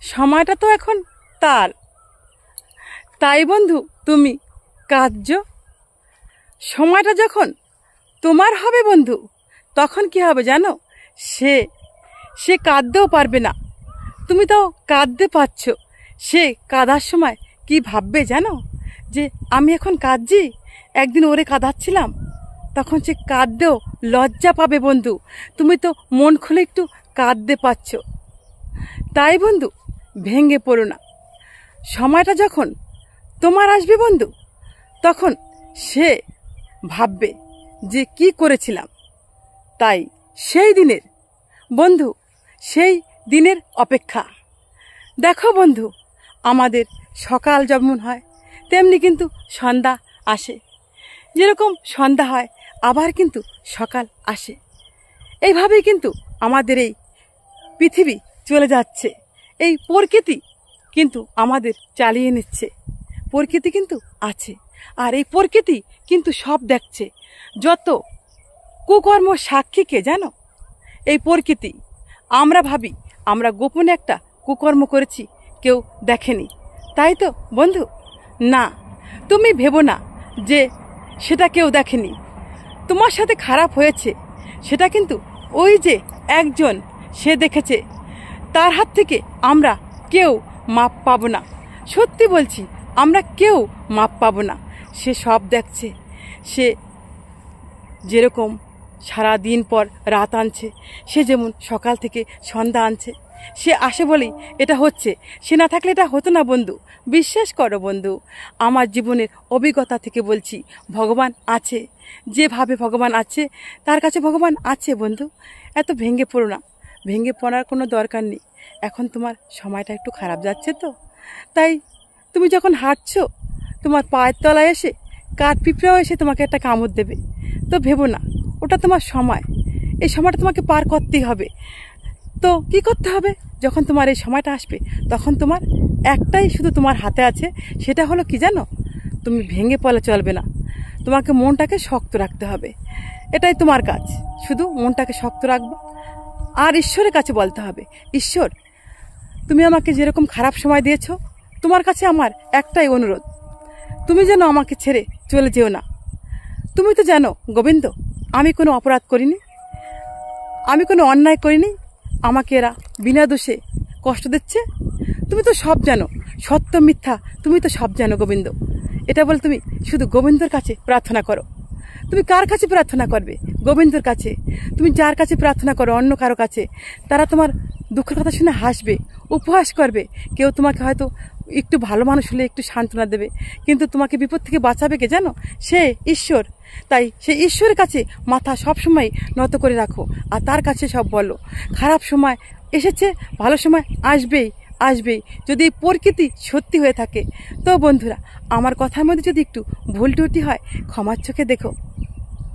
সময়টা তো এখন তার, তাই বন্ধু তুমি কাঁদছো। সময়টা যখন তোমার হবে বন্ধু, তখন কি হবে জানো? সে সে কাঁদতেও পারবে না। তুমি তো কাঁদতে পারছ, সে কাঁদার সময় কি ভাববে জানো? যে আমি এখন কাঁদছি, একদিন ওরে কাঁদাচ্ছিলাম। তখন সে কাঁদতেও লজ্জা পাবে বন্ধু। তুমি তো মন খুলে একটু কাঁদতে পারছ। তাই বন্ধু ভেঙে পড়ো না। সময়টা যখন তোমার আসবে বন্ধু, তখন সে ভাববে যে কি করেছিলাম। তাই সেই দিনের বন্ধু, সেই দিনের অপেক্ষা। দেখো বন্ধু, আমাদের সকাল যেমন হয় তেমনি কিন্তু সন্ধ্যা আসে। যেরকম সন্ধ্যা হয় আবার কিন্তু সকাল আসে। এইভাবেই কিন্তু আমাদের এই পৃথিবী চলে যাচ্ছে। এই প্রকৃতি কিন্তু আমাদের চালিয়ে নিচ্ছে। প্রকৃতি কিন্তু আছে, আর এই প্রকৃতি কিন্তু সব দেখছে। যত কুকর্ম সাক্ষীকে জানো এই প্রকৃতি। আমরা ভাবি আমরা গোপনে একটা কুকর্ম করেছি, কেউ দেখেনি, তাই তো বন্ধু? না, তুমি ভেবো না যে সেটা কেউ দেখেনি। তোমার সাথে খারাপ হয়েছে সেটা কিন্তু ওই যে একজন সে দেখেছে। তার হাত থেকে আমরা কেউ মাপ পাবো না। সত্যি বলছি, আমরা কেউ মাপ পাবো না। সে সব দেখছে। সে যেরকম সারা দিন পর রাত আনছে, সে যেমন সকাল থেকে সন্ধ্যা আনছে, সে আসে বলেই এটা হচ্ছে। সে না থাকলে এটা হতো না বন্ধু। বিশ্বাস করো বন্ধু, আমার জীবনের অভিজ্ঞতা থেকে বলছি, ভগবান আছে। যেভাবে ভগবান আছে, তার কাছে ভগবান আছে বন্ধু। এত ভেঙে পড়ো না, ভেঙে পড়ার কোনো দরকার নেই। এখন তোমার সময়টা একটু খারাপ যাচ্ছে তো, তাই তুমি যখন হাঁটছো, তোমার পায়ের তলায় এসে কাঠ পিঁপড়েও এসে তোমাকে একটা কামড় দেবে। তো ভেবো না, ওটা তোমার সময়। এই সময়টা তোমাকে পার করতেই হবে। তো কি করতে হবে? যখন তোমার এই সময়টা আসবে, তখন তোমার একটাই শুধু তোমার হাতে আছে। সেটা হলো কি জানো? তুমি ভেঙে পড়লে চলবে না, তোমাকে মনটাকে শক্ত রাখতে হবে। এটাই তোমার কাজ, শুধু মনটাকে শক্ত রাখবে। আর ঈশ্বরের কাছে বলতে হবে, ঈশ্বর তুমি আমাকে যেরকম খারাপ সময় দিয়েছো, তোমার কাছে আমার একটাই অনুরোধ, তুমি যেন আমাকে ছেড়ে চলে যেও না। তুমি তো জানো গোবিন্দ, আমি কোনো অপরাধ করিনি, আমি কোনো অন্যায় করিনি। আমাকে এরা বিনা দোষে কষ্ট দিচ্ছে। তুমি তো সব জানো, সত্য মিথ্যা তুমি তো সব জানো গোবিন্দ। এটা বলে তুমি শুধু গোবিন্দর কাছে প্রার্থনা করো। তুমি কার কাছে প্রার্থনা করবে? গোবিন্দর কাছে। তুমি যার কাছে প্রার্থনা করো অন্য কারো কাছে, তারা তোমার দুঃখের কথা শুনে হাসবে, উপহাস করবে। কেউ তোমাকে হয়তো একটু ভালো মানুষ হলে একটু সান্ত্বনা দেবে, কিন্তু তোমাকে বিপদ থেকে বাঁচাবে কে জানো? সে ঈশ্বর। তাই সেই ঈশ্বরের কাছে মাথা সবসময় নত করে রাখো, আর তার কাছে সব বলো। খারাপ সময় এসেছে, ভালো সময় আসবেই আসবেই। যদি এই প্রকৃতি সত্যি হয়ে থাকে, তো বন্ধুরা আমার কথার মধ্যে যদি একটু ভুল ত্রুটি হয়, ক্ষমার চোখে দেখো।